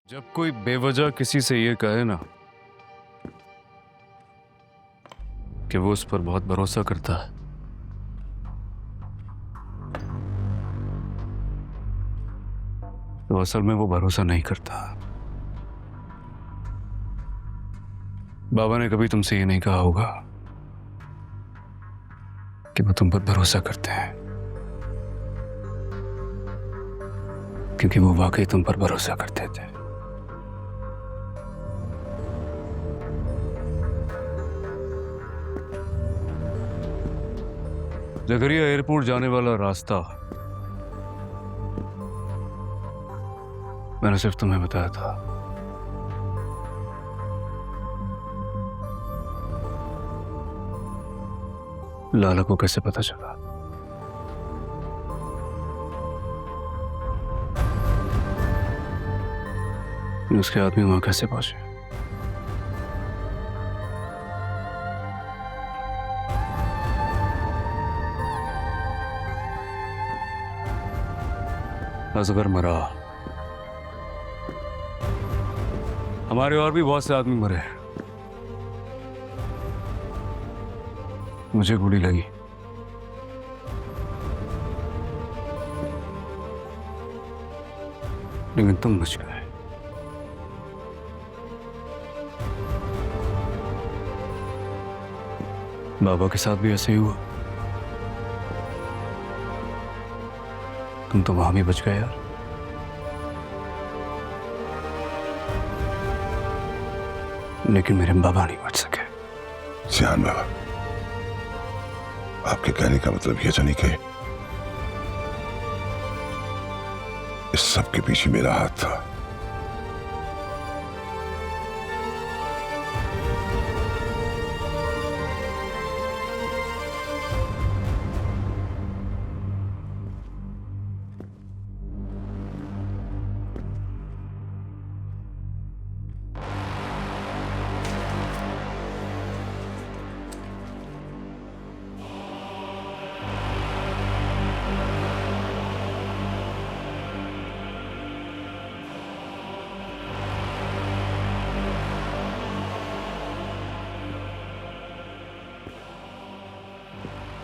जब कोई बेवजह किसी से ये कहे ना कि वो उस पर बहुत भरोसा करता है, तो असल में वो भरोसा नहीं करता। बाबा ने कभी तुमसे ये नहीं कहा होगा कि वो तुम पर भरोसा करते हैं, क्योंकि वो वाकई तुम पर भरोसा करते थे। जगरिया एयरपोर्ट जाने वाला रास्ता मैंने सिर्फ तुम्हें बताया था। लाला को कैसे पता चला? उसके आदमी वहां कैसे पहुंचे? असगर मरा, हमारे और भी बहुत से आदमी मरे। मुझे गोली लगी, लेकिन तुम बच गए। बाबा के साथ भी ऐसे ही हुआ। तुम तो वहां भी बच गए यार। लेकिन मेरे बाबा नहीं बच सके। सियान बाबा, आपके कहने का मतलब यह तो नहीं कि इस सब के पीछे मेरा हाथ था?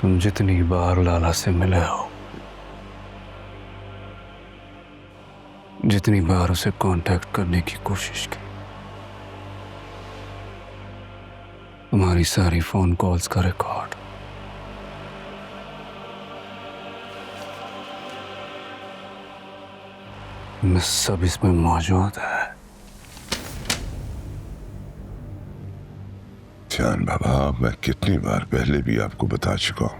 तुम जितनी बार लाला से मिले हो, जितनी बार उसे कांटेक्ट करने की कोशिश की, तुम्हारी सारी फोन कॉल्स का रिकॉर्ड में सब इसमें मौजूद है। सियान बाबा, मैं कितनी बार पहले भी आपको बता चुका हूं,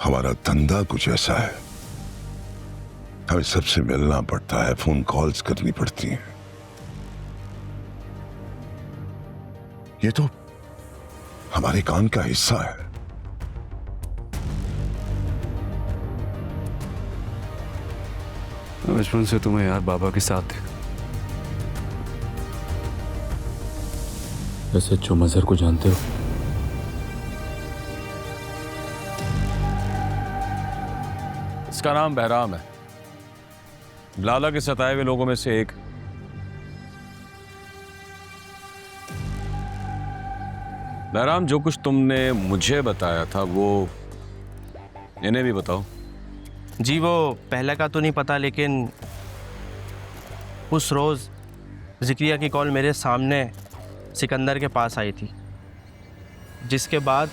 हमारा धंधा कुछ ऐसा है, हमें सबसे मिलना पड़ता है, फोन कॉल्स करनी पड़ती हैं। ये तो हमारे काम का हिस्सा है। बचपन से तुम्हें यार बाबा के साथ थे। वैसे जो मजहर को जानते हो? इसका नाम बहराम है, लाला के सताए हुए लोगों में से एक। बहराम, जो कुछ तुमने मुझे बताया था वो इन्हें भी बताओ। जी, वो पहले का तो नहीं पता, लेकिन उस रोज़ ज़िक्रिया की कॉल मेरे सामने सिकंदर के पास आई थी, जिसके बाद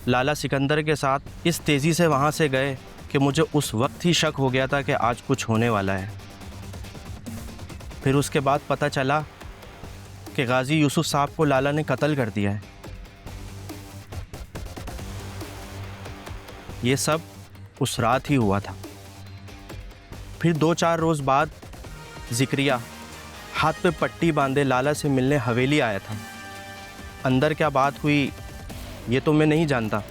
लाला सिकंदर के साथ इस तेज़ी से वहाँ से गए कि मुझे उस वक्त ही शक हो गया था कि आज कुछ होने वाला है। फिर उसके बाद पता चला कि गाजी यूसुफ साहब को लाला ने कत्ल कर दिया है। ये सब उस रात ही हुआ था। फिर 2-4 रोज़ बाद ज़िक्रिया हाथ पे पट्टी बांधे लाला से मिलने हवेली आया था। अंदर क्या बात हुई ये तो मैं नहीं जानता,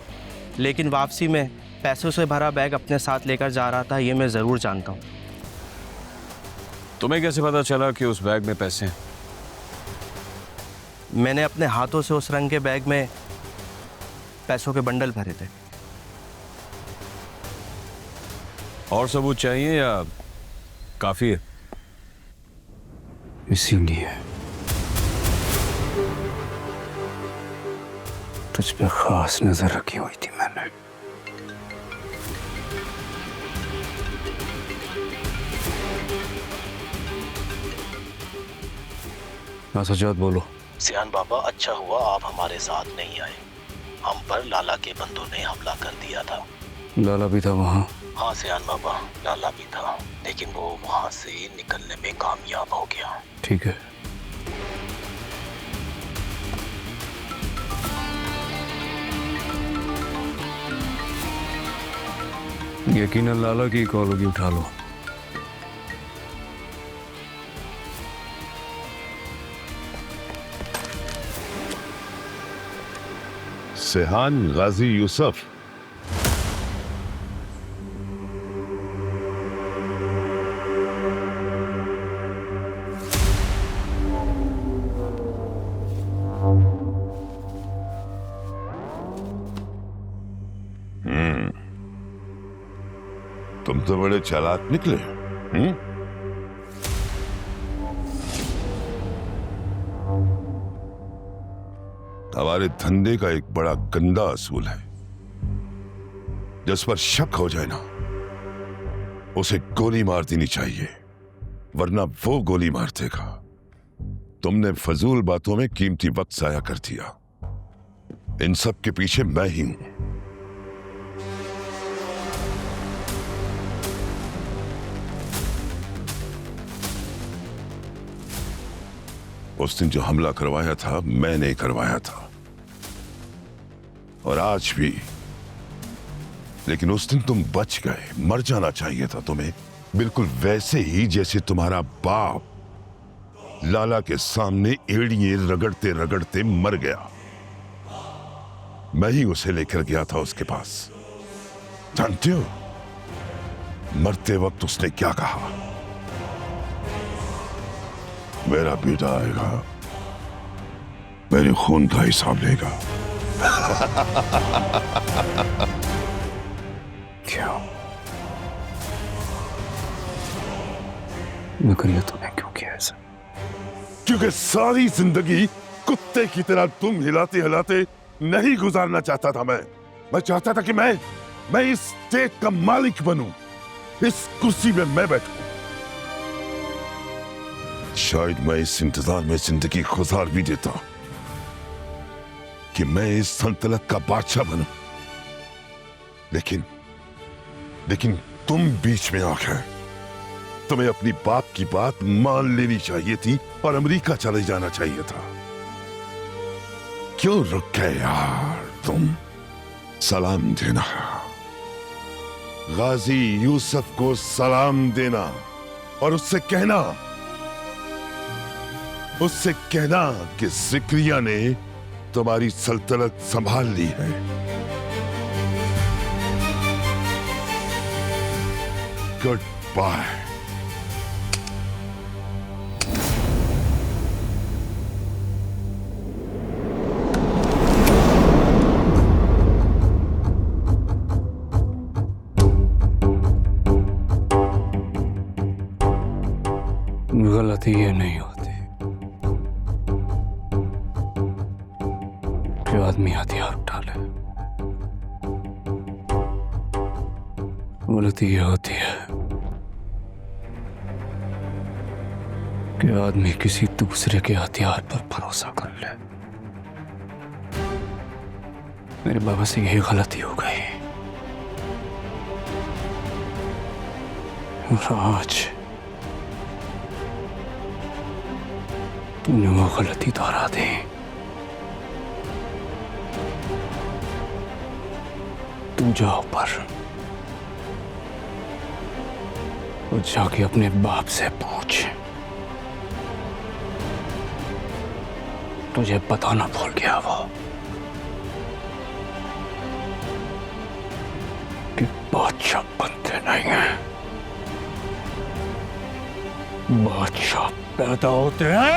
लेकिन वापसी में पैसों से भरा बैग अपने साथ लेकर जा रहा था, ये मैं ज़रूर जानता हूँ। तुम्हें कैसे पता चला कि उस बैग में पैसे हैं? मैंने अपने हाथों से उस रंग के बैग में पैसों के बंडल भरे थे। और सबूत चाहिए या काफ़ी है? इसीलिए तुझ पे खास नजर रखी हुई थी मैंने। हाँ सजाद बोलो। सियान बाबा, अच्छा हुआ आप हमारे साथ नहीं आए। हम पर लाला के बंदों ने हमला कर दिया था। लाला भी था वहाँ? हाँ सियान बाबा, लाला भी था, लेकिन वो वहाँ से निकलने में कामयाब हो गया। ठीक है। यकीनन लाला की कॉल होगी, उठा लो। सेहान गाजी यूसुफ, तुम तो बड़े चालाक निकले। हमारे धंधे का एक बड़ा गंदा असूल है, जिस पर शक हो जाए ना, उसे गोली मार देनी चाहिए, वरना वो गोली मार देगा। तुमने फजूल बातों में कीमती वक्त जाया कर दिया। इन सब के पीछे मैं ही हूं। उस दिन जो हमला करवाया था मैंने करवाया था, और आज भी। लेकिन उस दिन तुम बच गए। मर जाना चाहिए था तुम्हें, बिल्कुल वैसे ही जैसे तुम्हारा बाप लाला के सामने एड़ियां रगड़ते रगड़ते मर गया। मैं ही उसे लेकर गया था उसके पास। जानते हो मरते वक्त उसने क्या कहा? मेरा बेटा आएगा, मेरे खून का हिसाब लेगा। क्या मगर ये तूने क्यों किया ऐसा? क्योंकि सारी जिंदगी कुत्ते की तरह तुम हिलाते हिलाते नहीं गुजारना चाहता था। मैं चाहता था कि मैं इस स्टेट का मालिक बनूं, इस कुर्सी में मैं बैठूं। शायद मैं इस इंतजार में जिंदगी गुजार भी देता कि मैं इस सल्तनत का बादशाह बनूं, लेकिन तुम बीच में आ गए। तुम्हें अपनी बाप की बात मान लेनी चाहिए थी और अमेरिका चले जाना चाहिए था। क्यों रुक गए यार तुम? सलाम देना, गाजी यूसुफ को सलाम देना, और उससे कहना कि जिक्रिया ने तुम्हारी सल्तनत संभाल ली है। Good bye. गलती ये नहीं होती कि आदमी हथियार उठा ले। गलती ये होती है कि आदमी किसी दूसरे के हथियार पर भरोसा कर ले। मेरे बाबा से यही गलती हो गई, और आज तूने वो गलती दोहरा दी। तू जा ऊपर और जाके अपने बाप से पूछ। तुझे बताना भूल गया वो कि बादशाह बनते नहीं हैं, बादशाह पैदा होते हैं।